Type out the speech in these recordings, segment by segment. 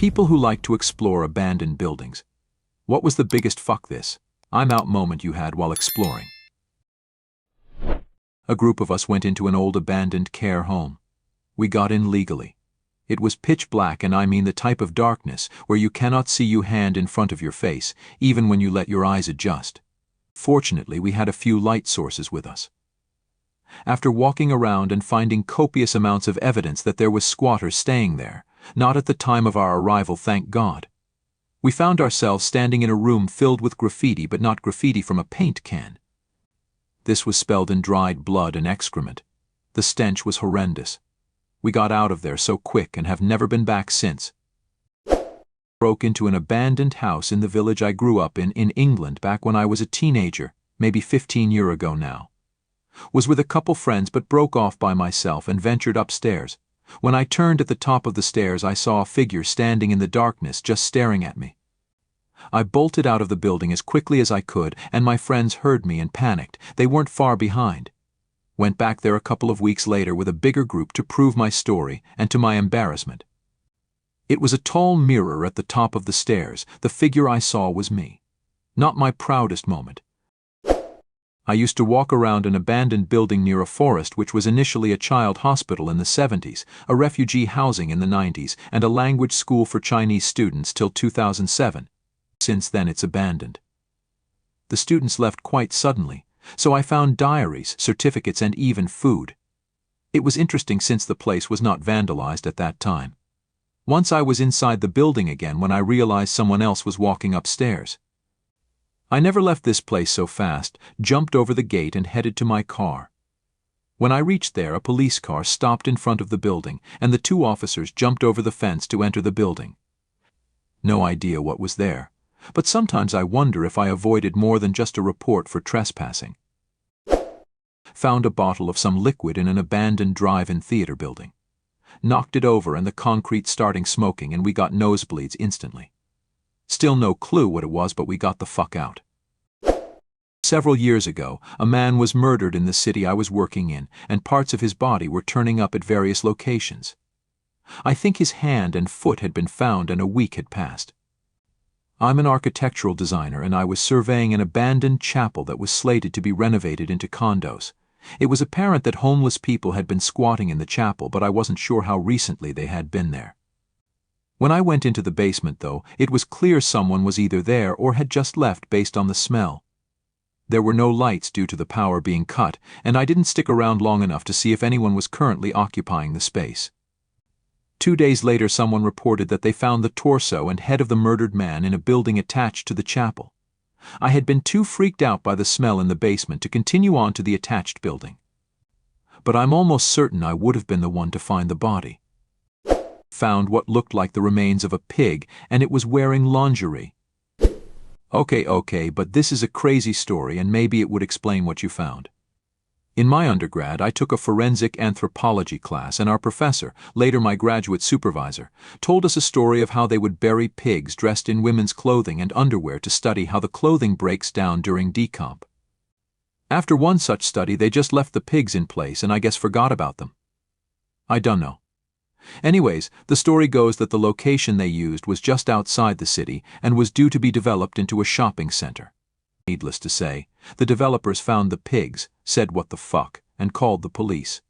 people who like to explore abandoned buildings. What was the biggest "fuck this, I'm out" moment you had while exploring? A group of us went into an old abandoned care home. We got in legally. It was pitch black, and I mean the type of darkness where you cannot see your hand in front of your face, even when you let your eyes adjust. Fortunately, we had a few light sources with us. After walking around and finding copious amounts of evidence that there was squatters staying there, not at the time of our arrival, thank God, we found ourselves standing in a room filled with graffiti, but not graffiti from a paint can. This was spelled in dried blood and excrement. The stench was horrendous. We got out of there so quick and have never been back since. Broke into an abandoned house in the village I grew up in England back when I was a teenager, maybe 15 years ago now. Was with a couple friends but broke off by myself and ventured upstairs. When I turned at the top of the stairs, I saw a figure standing in the darkness just staring at me. I bolted out of the building as quickly as I could, and my friends heard me and panicked. They weren't far behind. Went back there a couple of weeks later with a bigger group to prove my story, and to my embarrassment, it was a tall mirror at the top of the stairs. The figure I saw was me. Not my proudest moment. I used to walk around an abandoned building near a forest which was initially a child hospital in the 70s, a refugee housing in the 90s, and a language school for Chinese students till 2007. Since then it's abandoned. The students left quite suddenly, so I found diaries, certificates, and even food. It was interesting since the place was not vandalized at that time. Once I was inside the building again when I realized someone else was walking upstairs. I never left this place so fast, jumped over the gate and headed to my car. When I reached there, a police car stopped in front of the building, and the two officers jumped over the fence to enter the building. No idea what was there, but sometimes I wonder if I avoided more than just a report for trespassing. Found a bottle of some liquid in an abandoned drive-in theater building. Knocked it over and the concrete starting smoking, and we got nosebleeds instantly. Still no clue what it was, but we got the fuck out. Several years ago, a man was murdered in the city I was working in, and parts of his body were turning up at various locations. I think his hand and foot had been found and a week had passed. I'm an architectural designer, and I was surveying an abandoned chapel that was slated to be renovated into condos. It was apparent that homeless people had been squatting in the chapel, but I wasn't sure how recently they had been there. When I went into the basement, though, it was clear someone was either there or had just left based on the smell. There were no lights due to the power being cut, and I didn't stick around long enough to see if anyone was currently occupying the space. 2 days later, someone reported that they found the torso and head of the murdered man in a building attached to the chapel. I had been too freaked out by the smell in the basement to continue on to the attached building. But I'm almost certain I would have been the one to find the body. Found what looked like the remains of a pig, and it was wearing lingerie. Okay, but this is a crazy story, and maybe it would explain what you found. In my undergrad, I took a forensic anthropology class, and our professor, later my graduate supervisor, told us a story of how they would bury pigs dressed in women's clothing and underwear to study how the clothing breaks down during decomp. After one such study, they just left the pigs in place and I guess forgot about them. I dunno. Anyways, the story goes that the location they used was just outside the city and was due to be developed into a shopping center. Needless to say, the developers found the pigs, said what the fuck, and called the police.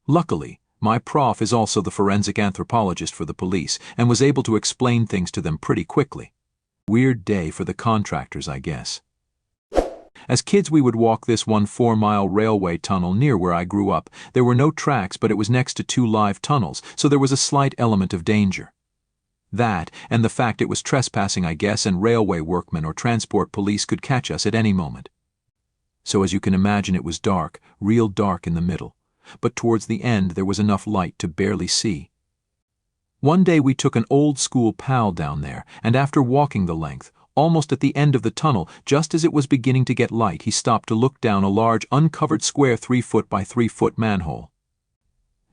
Luckily, my prof is also the forensic anthropologist for the police and was able to explain things to them pretty quickly. Weird day for the contractors, I guess. As kids, we would walk this 4-mile railway tunnel near where I grew up. There were no tracks, but it was next to 2 live tunnels, so there was a slight element of danger. That, and the fact it was trespassing, I guess, and railway workmen or transport police could catch us at any moment. So as you can imagine, it was dark, real dark in the middle, but towards the end there was enough light to barely see. One day we took an old school pal down there, and after walking the length, almost at the end of the tunnel, just as it was beginning to get light, he stopped to look down a large uncovered square 3-foot by 3-foot manhole.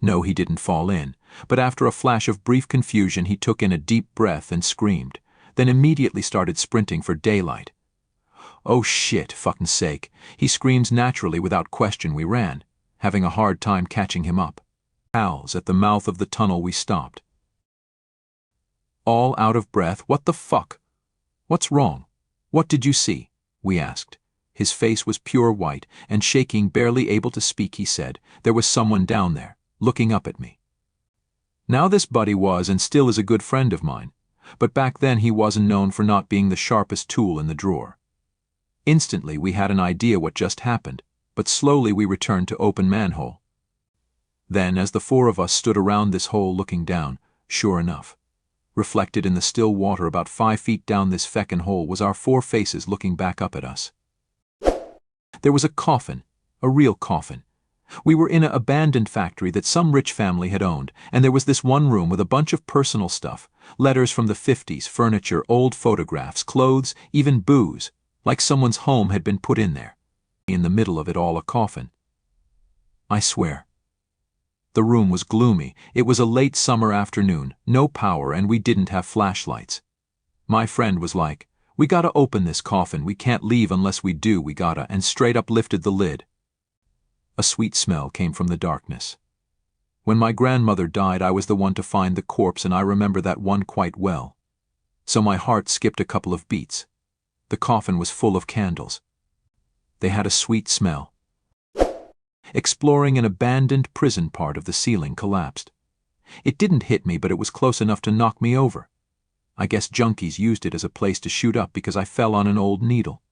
No, he didn't fall in, but after a flash of brief confusion he took in a deep breath and screamed, then immediately started sprinting for daylight. Oh shit, fucking sake, he screams. Naturally, without question, we ran, having a hard time catching him up. Pals, at the mouth of the tunnel we stopped. all out of breath. "What the fuck? What's wrong? What did you see?" we asked. His face was pure white, and shaking, barely able to speak, he said, "There was someone down there, looking up at me." Now this buddy was and still is a good friend of mine, but back then he wasn't known for not being the sharpest tool in the drawer. Instantly we had an idea what just happened, but slowly we returned to open manhole. Then, as the four of us stood around this hole looking down, sure enough, reflected in the still water about 5 feet down this feckin' hole was our four faces looking back up at us. There was a coffin, a real coffin. We were in an abandoned factory that some rich family had owned, and there was this one room with a bunch of personal stuff, letters from the 50s, furniture, old photographs, clothes, even booze, like someone's home had been put in there. In the middle of it all, a coffin. I swear. The room was gloomy. It was a late summer afternoon, no power, and we didn't have flashlights. My friend was like, "We gotta open this coffin, we can't leave unless we do, we gotta," and straight up lifted the lid. A sweet smell came from the darkness. When my grandmother died, I was the one to find the corpse, and I remember that one quite well. So my heart skipped a couple of beats. The coffin was full of candles. They had a sweet smell. Exploring an abandoned prison, part of the ceiling collapsed. It didn't hit me, but it was close enough to knock me over. I guess junkies used it as a place to shoot up because I fell on an old needle.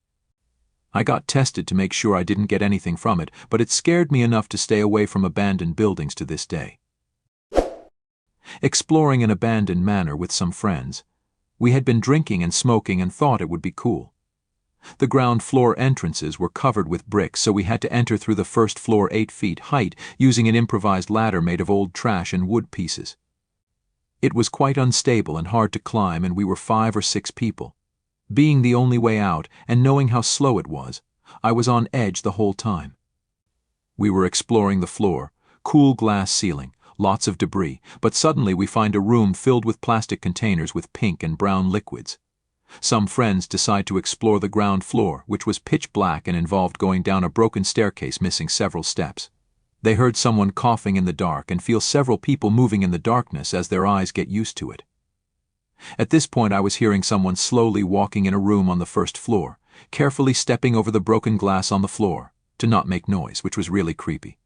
I got tested to make sure I didn't get anything from it, but it scared me enough to stay away from abandoned buildings to this day. Exploring an abandoned manor with some friends. We had been drinking and smoking and thought it would be cool. The ground floor entrances were covered with bricks, so we had to enter through the first floor 8 feet height using an improvised ladder made of old trash and wood pieces. It was quite unstable and hard to climb, and we were 5 or 6 people. Being the only way out, and knowing how slow it was, I was on edge the whole time. We were exploring the floor, cool glass ceiling, lots of debris, but suddenly we find a room filled with plastic containers with pink and brown liquids. Some friends decide to explore the ground floor, which was pitch black and involved going down a broken staircase missing several steps. They heard someone coughing in the dark and feel several people moving in the darkness as their eyes get used to it. At this point I was hearing someone slowly walking in a room on the first floor, carefully stepping over the broken glass on the floor, to not make noise, which was really creepy.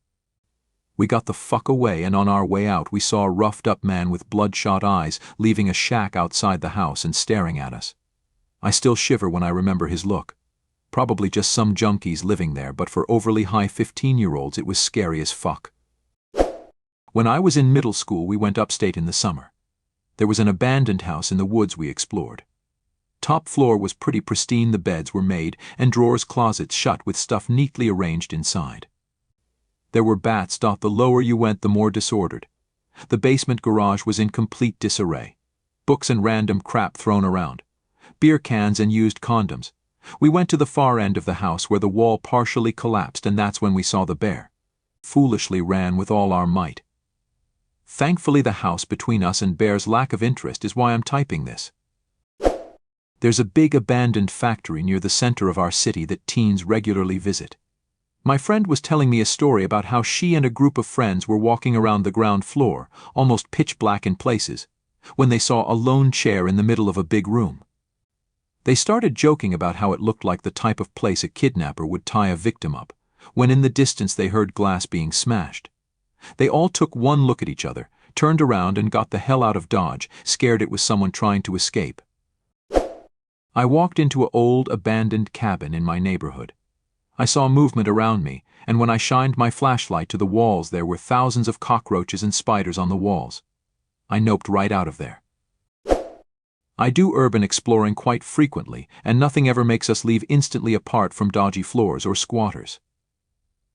We got the fuck away, and on our way out we saw a roughed-up man with bloodshot eyes leaving a shack outside the house and staring at us. I still shiver when I remember his look. Probably just some junkies living there, but for overly high 15-year-olds it was scary as fuck. When I was in middle school, we went upstate in the summer. There was an abandoned house in the woods we explored. Top floor was pretty pristine, the beds were made, and drawers, closets shut with stuff neatly arranged inside. There were bats. The lower you went, the more disordered. The basement garage was in complete disarray. Books and random crap thrown around. Beer cans and used condoms. We went to the far end of the house where the wall partially collapsed, and that's when we saw the bear. Foolishly ran with all our might. Thankfully the house between us and bear's lack of interest is why I'm typing this. There's a big abandoned factory near the center of our city that teens regularly visit. My friend was telling me a story about how she and a group of friends were walking around the ground floor, almost pitch black in places, when they saw a lone chair in the middle of a big room. They started joking about how it looked like the type of place a kidnapper would tie a victim up, when in the distance they heard glass being smashed. They all took one look at each other, turned around and got the hell out of Dodge, scared it was someone trying to escape. I walked into an old abandoned cabin in my neighborhood. I saw movement around me, and when I shined my flashlight to the walls, there were thousands of cockroaches and spiders on the walls. I noped right out of there. I do urban exploring quite frequently, and nothing ever makes us leave instantly apart from dodgy floors or squatters.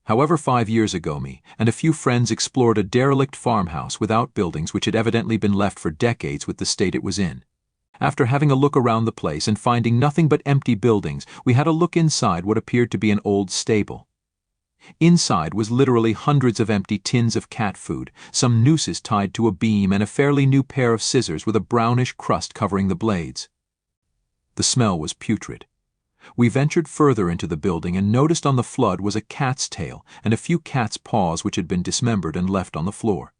However, 5 years ago, me and a few friends explored a derelict farmhouse with outbuildings which had evidently been left for decades with the state it was in. After having a look around the place and finding nothing but empty buildings, we had a look inside what appeared to be an old stable. Inside was literally hundreds of empty tins of cat food, some nooses tied to a beam, and a fairly new pair of scissors with a brownish crust covering the blades. The smell was putrid. We ventured further into the building and noticed on the flood was a cat's tail and a few cat's paws which had been dismembered and left on the floor.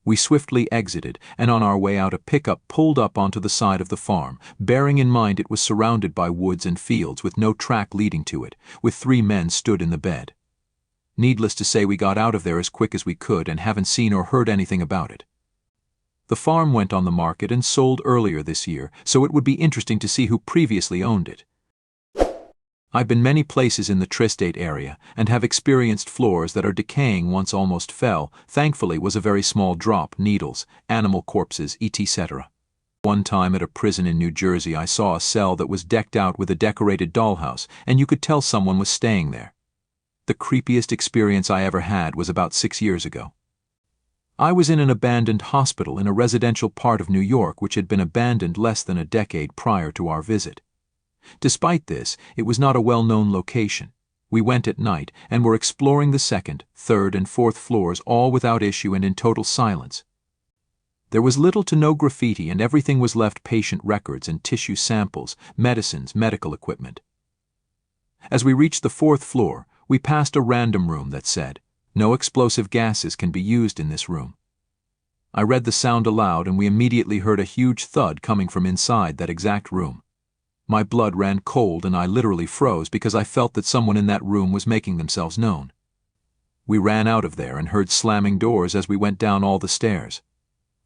We swiftly exited, and on our way out a pickup pulled up onto the side of the farm, bearing in mind it was surrounded by woods and fields with no track leading to it, with 3 men stood in the bed. Needless to say, we got out of there as quick as we could and haven't seen or heard anything about it. The farm went on the market and sold earlier this year, so it would be interesting to see who previously owned it. I've been many places in the tri-state area and have experienced floors that are decaying. Once almost fell, thankfully was a very small drop, needles, animal corpses, etc. One time at a prison in New Jersey I saw a cell that was decked out with a decorated dollhouse, and you could tell someone was staying there. The creepiest experience I ever had was about 6 years ago. I was in an abandoned hospital in a residential part of New York which had been abandoned less than a decade prior to our visit. Despite this, it was not a well-known location. We went at night and were exploring the 2nd, 3rd, and 4th floors, all without issue and in total silence. There was little to no graffiti, and everything was left: patient records and tissue samples, medicines, medical equipment. As we reached the 4th floor, we passed a random room that said, "No explosive gases can be used in this room." I read the sound aloud, and we immediately heard a huge thud coming from inside that exact room. My blood ran cold and I literally froze because I felt that someone in that room was making themselves known. We ran out of there and heard slamming doors as we went down all the stairs.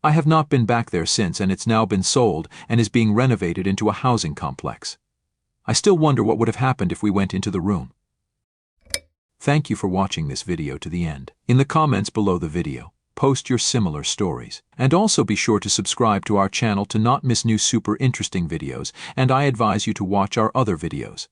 I have not been back there since, and it's now been sold and is being renovated into a housing complex. I still wonder what would have happened if we went into the room. Thank you for watching this video to the end. In the comments below the video, post your similar stories. And also be sure to subscribe to our channel to not miss new super interesting videos, and I advise you to watch our other videos.